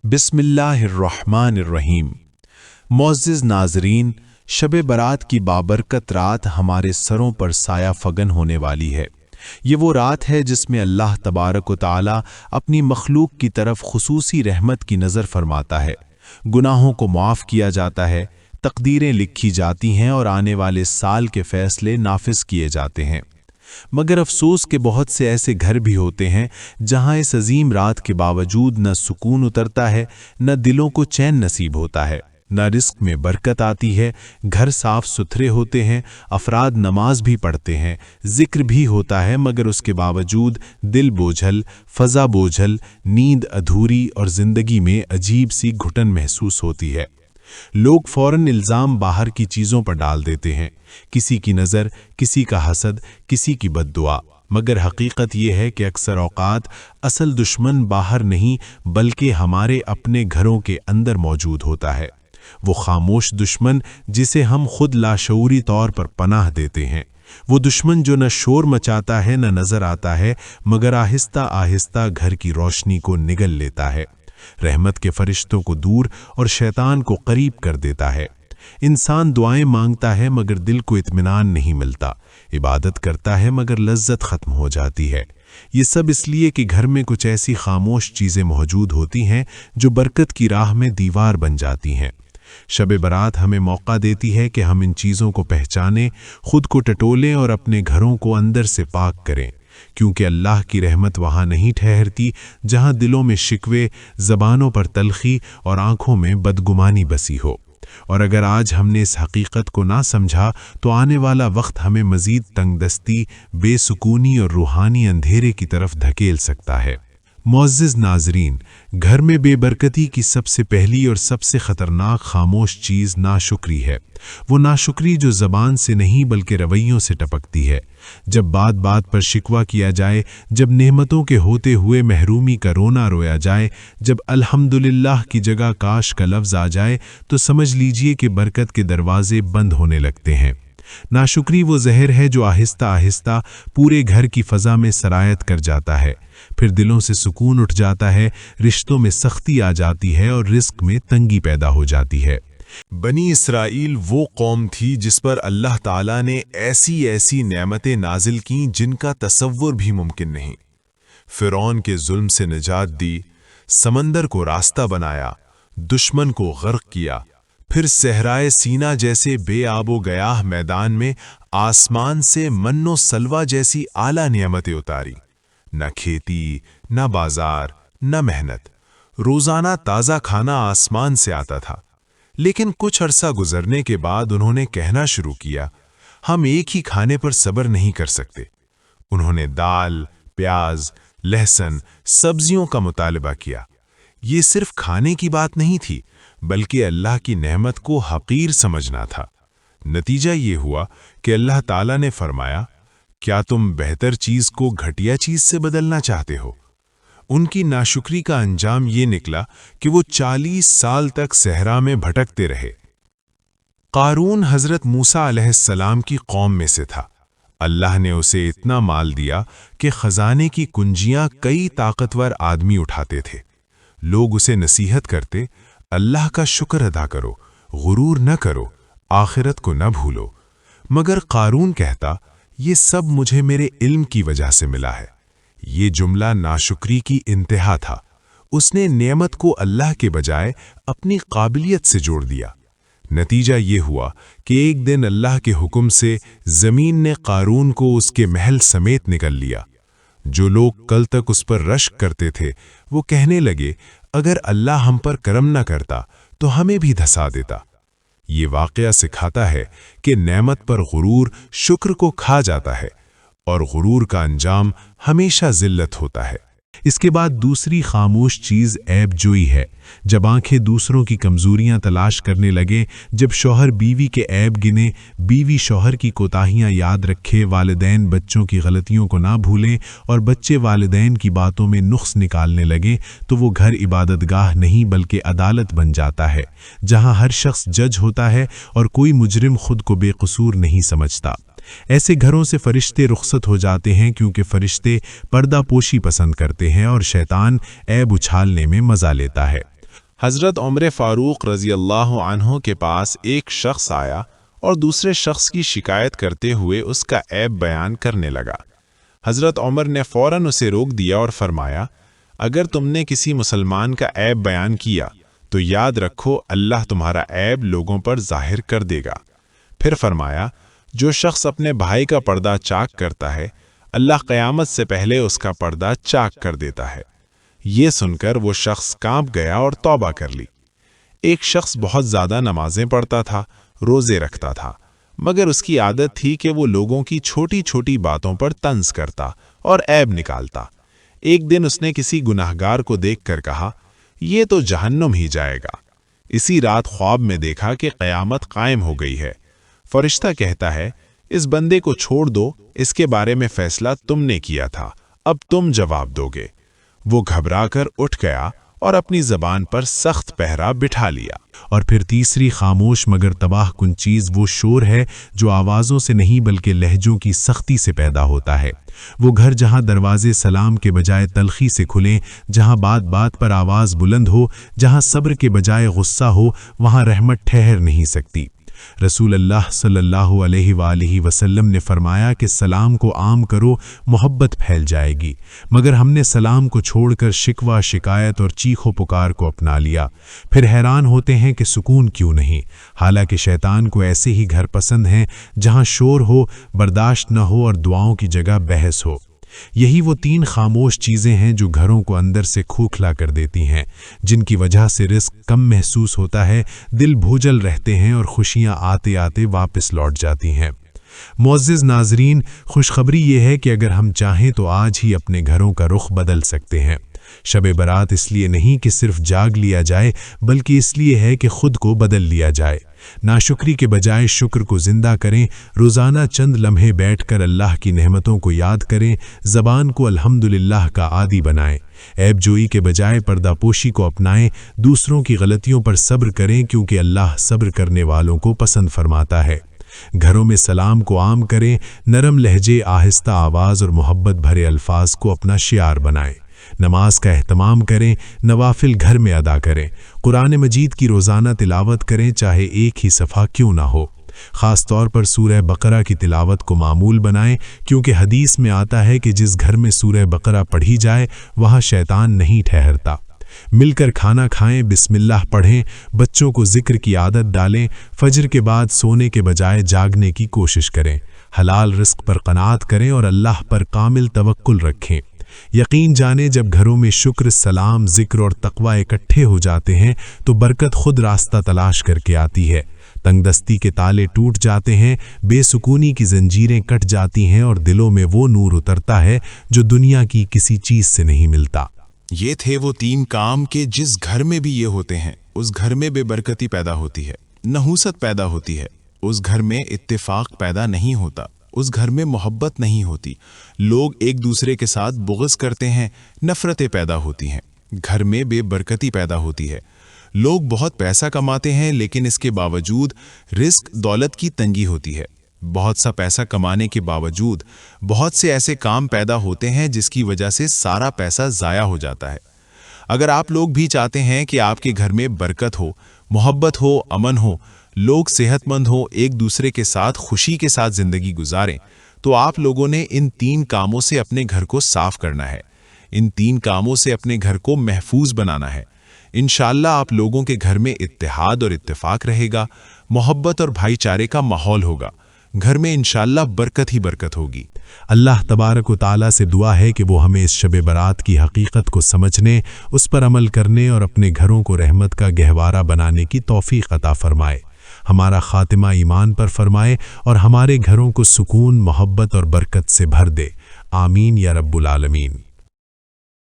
बिस्मिल्लाहिर्रहमानिर्रहीम। मुअज़्ज़िज़ नाज़रीन, शब बरात की बाबरकत रात हमारे सरों पर साया फगन होने वाली है। ये वो रात है जिसमें अल्लाह तबारक व तआला अपनी मखलूक की तरफ खुसूसी रहमत की नज़र फरमाता है। गुनाहों को माफ़ किया जाता है, तकदीरें लिखी जाती हैं और आने वाले साल के फ़ैसले नाफिज किए जाते हैं। मगर अफसोस के बहुत से ऐसे घर भी होते हैं जहां इस अजीम रात के बावजूद न सुकून उतरता है, न दिलों को चैन नसीब होता है, न रिस्क में बरकत आती है। घर साफ सुथरे होते हैं, अफराद नमाज भी पढ़ते हैं, जिक्र भी होता है, मगर उसके बावजूद दिल बोझल, फ़ज़ा बोझल, नींद अधूरी और ज़िंदगी में अजीब सी घुटन महसूस होती है। लोग फ़ौरन इल्ज़ाम बाहर की चीज़ों पर डाल देते हैं, किसी की नज़र, किसी का हसद, किसी की बद्दुआ। मगर हकीकत यह है कि अक्सर औक़ात असल दुश्मन बाहर नहीं बल्कि हमारे अपने घरों के अंदर मौजूद होता है। वो खामोश दुश्मन जिसे हम खुद लाशऊरी तौर पर पनाह देते हैं। वो दुश्मन जो न शोर मचाता है, न नज़र आता है, मगर आहिस्ता आहिस्ता घर की रोशनी को निगल लेता है, रहमत के फरिश्तों को दूर और शैतान को करीब कर देता है। इंसान दुआएं मांगता है मगर दिल को इत्मीनान नहीं मिलता, इबादत करता है मगर लज्जत ख़त्म हो जाती है। ये सब इसलिए कि घर में कुछ ऐसी खामोश चीज़ें मौजूद होती हैं जो बरकत की राह में दीवार बन जाती हैं। शब बरात हमें मौका देती है कि हम इन चीज़ों को पहचानें, खुद को टटोलें और अपने घरों को अंदर से पाक करें, क्योंकि अल्लाह की रहमत वहाँ नहीं ठहरती जहाँ दिलों में शिकवे, ज़बानों पर तलखी और आँखों में बदगुमानी बसी हो। और अगर आज हमने इस हकीकत को ना समझा तो आने वाला वक्त हमें मज़ीद तंगदस्ती, बेसुकूनी और रूहानी अंधेरे की तरफ धकेल सकता है। मुअज़्ज़िज़ नाज़रीन, घर में बेबरकती की सबसे पहली और सबसे ख़तरनाक खामोश चीज़ नाशुक्री है। वो नाशुक्री जो ज़बान से नहीं बल्कि रवैयों से टपकती है। जब बात बात पर शिकवा किया जाए, जब नेमतों के होते हुए महरूमी का रोना रोया जाए, जब अल्हम्दुलिल्लाह की जगह काश का लफ्ज़ आ जाए, तो समझ लीजिए कि बरकत के दरवाजे बंद होने लगते हैं। नाशुक्री वो जहर है जो आहिस्ता आहिस्ता पूरे घर की फ़ज़ा में सरायत कर जाता है। फिर दिलों से सुकून उठ जाता है, रिश्तों में सख्ती आ जाती है और रिस्क में तंगी पैदा हो जाती है। बनी इसराइल वो कौम थी जिस पर अल्लाह ताला ने ऐसी ऐसी नेमतें नाजिल की जिनका तसव्वुर भी मुमकिन नहीं। फ़िरौन के जुल्म से निजात दी, समंदर को रास्ता बनाया, दुश्मन को गर्क किया, फिर सहराए सीना जैसे बेआबो गयाह मैदान में आसमान से मन्नो सलवा जैसी आला नियमतें उतारी। न खेती, न बाजार, न मेहनत, रोज़ाना ताज़ा खाना आसमान से आता था। लेकिन कुछ अरसा गुजरने के बाद उन्होंने कहना शुरू किया, हम एक ही खाने पर सब्र नहीं कर सकते। उन्होंने दाल, प्याज, लहसुन, सब्जियों का मुतालबा किया। ये सिर्फ खाने की बात नहीं थी, बल्कि अल्लाह की नेमत को हकीर समझना था। नतीजा ये हुआ कि अल्लाह ताला ने फरमाया, क्या तुम बेहतर चीज़ को घटिया चीज़ से बदलना चाहते हो? उनकी नाशुक्री का अंजाम ये निकला कि वो 40 साल तक सहरा में भटकते रहे। क़ारून हज़रत मूसा अलैहिस्सलाम की कौम में से था। अल्लाह ने उसे इतना माल दिया कि ख़ज़ाने की कुंजियां कई ताकतवर आदमी उठाते थे। लोग उसे नसीहत करते, अल्लाह का शुक्र अदा करो, गुरूर न करो, आखिरत को न भूलो। मगर क़ारून कहता, ये सब मुझे मेरे इल्म की वजह से मिला है। ये जुमला नाशुक्री की इंतहा था। उसने नेमत को अल्लाह के बजाय अपनी काबिलियत से जोड़ दिया। नतीजा ये हुआ कि एक दिन अल्लाह के हुक्म से ज़मीन ने क़ारून को उसके महल समेत निगल लिया। जो लोग कल तक उस पर रश्क करते थे, वो कहने लगे, अगर अल्लाह हम पर करम न करता तो हमें भी धसा देता। ये वाक़या सिखाता है कि नेमत पर गुरूर शुक्र को खा जाता है और गुरूर का अंजाम हमेशा ज़िल्लत होता है। इसके बाद दूसरी खामोश चीज़ ऐब-जोई है। जब आंखें दूसरों की कमज़ोरियां तलाश करने लगे, जब शौहर बीवी के ऐब गिने, बीवी शौहर की कोताहियां याद रखे, वालिदैन बच्चों की गलतियों को ना भूलें और बच्चे वालिदैन की बातों में नुक्स निकालने लगे, तो वो घर इबादतगाह नहीं बल्कि अदालत बन जाता है, जहां हर शख्स जज होता है और कोई मुजरिम खुद को बेकसूर नहीं समझता। ऐसे घरों से फरिश्ते रुखसत हो जाते हैं, क्योंकि फरिश्ते पर्दा पोशी पसंद करते हैं और शैतान ऐब उछालने में मज़ा लेता है। حضرت عمر فاروق رضی اللہ عنہ کے پاس ایک شخص آیا اور دوسرے شخص کی شکایت کرتے ہوئے اس کا عیب بیان کرنے لگا۔ حضرت عمر نے فوراً اسے روک دیا اور فرمایا، اگر تم نے کسی مسلمان کا عیب بیان کیا تو یاد رکھو اللہ تمہارا عیب لوگوں پر ظاہر کر دے گا۔ پھر فرمایا، جو شخص اپنے بھائی کا پردہ چاک کرتا ہے اللہ قیامت سے پہلے اس کا پردہ چاک کر دیتا ہے۔ یہ سن کر وہ شخص کانپ گیا اور توبہ کر لی۔ ایک شخص بہت زیادہ نمازیں پڑھتا تھا، روزے رکھتا تھا، مگر اس کی عادت تھی کہ وہ لوگوں کی چھوٹی چھوٹی باتوں پر طنز کرتا اور عیب نکالتا۔ ایک دن اس نے کسی گناہگار کو دیکھ کر کہا، یہ تو جہنم ہی جائے گا۔ اسی رات خواب میں دیکھا کہ قیامت قائم ہو گئی ہے۔ فرشتہ کہتا ہے، اس بندے کو چھوڑ دو، اس کے بارے میں فیصلہ تم نے کیا تھا، اب تم جواب دو گے۔ وہ گھبرا کر اٹھ گیا اور اپنی زبان پر سخت پہرا بٹھا لیا۔ اور پھر تیسری خاموش مگر تباہ کن چیز وہ شور ہے جو آوازوں سے نہیں بلکہ لہجوں کی سختی سے پیدا ہوتا ہے۔ وہ گھر جہاں دروازے سلام کے بجائے تلخی سے کھلیں، جہاں بات بات پر آواز بلند ہو، جہاں صبر کے بجائے غصہ ہو، وہاں رحمت ٹھہر نہیں سکتی۔ رسول اللہ صلی اللہ علیہ وآلہ وسلم نے فرمایا کہ سلام کو عام کرو، محبت پھیل جائے گی، مگر ہم نے سلام کو چھوڑ کر شکوہ، شکایت اور چیخ و پکار کو اپنا لیا۔ پھر حیران ہوتے ہیں کہ سکون کیوں نہیں، حالانکہ شیطان کو ایسے ہی گھر پسند ہیں جہاں شور ہو، برداشت نہ ہو اور دعاؤں کی جگہ بحث ہو۔ یہی وہ تین خاموش چیزیں ہیں جو گھروں کو اندر سے کھوکھلا کر دیتی ہیں، جن کی وجہ سے رزق کم محسوس ہوتا ہے، دل بھوجل رہتے ہیں اور خوشیاں آتے آتے واپس لوٹ جاتی ہیں۔ معزز ناظرین، خوشخبری یہ ہے کہ اگر ہم چاہیں تو آج ہی اپنے گھروں کا رخ بدل سکتے ہیں۔ شب برات اس لیے نہیں کہ صرف جاگ لیا جائے، بلکہ اس لیے ہے کہ خود کو بدل لیا جائے۔ ناشکری کے بجائے شکر کو زندہ کریں، روزانہ چند لمحے بیٹھ کر اللہ کی نعمتوں کو یاد کریں، زبان کو الحمدللہ کا عادی بنائیں، عیب جوئی کے بجائے پردہ پوشی کو اپنائیں، دوسروں کی غلطیوں پر صبر کریں کیونکہ اللہ صبر کرنے والوں کو پسند فرماتا ہے۔ گھروں میں سلام کو عام کریں، نرم لہجے، آہستہ آواز اور محبت بھرے الفاظ کو اپنا شعار بنائیں۔ نماز کا اہتمام کریں، نوافل گھر میں ادا کریں، قرآن مجید کی روزانہ تلاوت کریں چاہے ایک ہی صفحہ کیوں نہ ہو۔ خاص طور پر سورہ بقرہ کی تلاوت کو معمول بنائیں، کیونکہ حدیث میں آتا ہے کہ جس گھر میں سورہ بقرہ پڑھی جائے وہاں شیطان نہیں ٹھہرتا۔ مل کر کھانا کھائیں، بسم اللہ پڑھیں، بچوں کو ذکر کی عادت ڈالیں، فجر کے بعد سونے کے بجائے جاگنے کی کوشش کریں، حلال رزق پر قناعت کریں اور اللہ پر کامل توکل رکھیں۔ یقین جانیں جب گھروں میں شکر، سلام، ذکر اور تقوی اکٹھے ہو جاتے ہیں تو برکت خود راستہ تلاش کر کے آتی ہے، تنگ دستی کے تالے ٹوٹ جاتے ہیں، بے سکونی کی زنجیریں کٹ جاتی ہیں اور دلوں میں وہ نور اترتا ہے جو دنیا کی کسی چیز سے نہیں ملتا۔ یہ تھے وہ تین کام کہ جس گھر میں بھی یہ ہوتے ہیں اس گھر میں بے برکتی پیدا ہوتی ہے، نحوست پیدا ہوتی ہے، اس گھر میں اتفاق پیدا نہیں ہوتا، اس گھر میں محبت نہیں ہوتی، لوگ ایک دوسرے کے ساتھ بغض کرتے ہیں، نفرتیں پیدا ہوتی ہیں، گھر میں بے برکتی پیدا ہوتی ہے، لوگ بہت پیسہ کماتے ہیں لیکن اس کے باوجود رزق دولت کی تنگی ہوتی ہے، بہت سا پیسہ کمانے کے باوجود بہت سے ایسے کام پیدا ہوتے ہیں جس کی وجہ سے سارا پیسہ ضائع ہو جاتا ہے۔ اگر آپ لوگ بھی چاہتے ہیں کہ آپ کے گھر میں برکت ہو، محبت ہو، امن ہو، لوگ صحت مند ہو، ایک دوسرے کے ساتھ خوشی کے ساتھ زندگی گزاریں، تو آپ لوگوں نے ان تین کاموں سے اپنے گھر کو صاف کرنا ہے، ان تین کاموں سے اپنے گھر کو محفوظ بنانا ہے۔ انشاءاللہ آپ لوگوں کے گھر میں اتحاد اور اتفاق رہے گا، محبت اور بھائی چارے کا ماحول ہوگا، گھر میں انشاءاللہ برکت ہی برکت ہوگی۔ اللہ تبارک و تعالیٰ سے دعا ہے کہ وہ ہمیں اس شب برات کی حقیقت کو سمجھنے، اس پر عمل کرنے اور اپنے گھروں کو رحمت کا گہوارہ بنانے کی توفیق عطا فرمائے، ہمارا خاتمہ ایمان پر فرمائے اور ہمارے گھروں کو سکون، محبت اور برکت سے بھر دے۔ آمین یا رب العالمین۔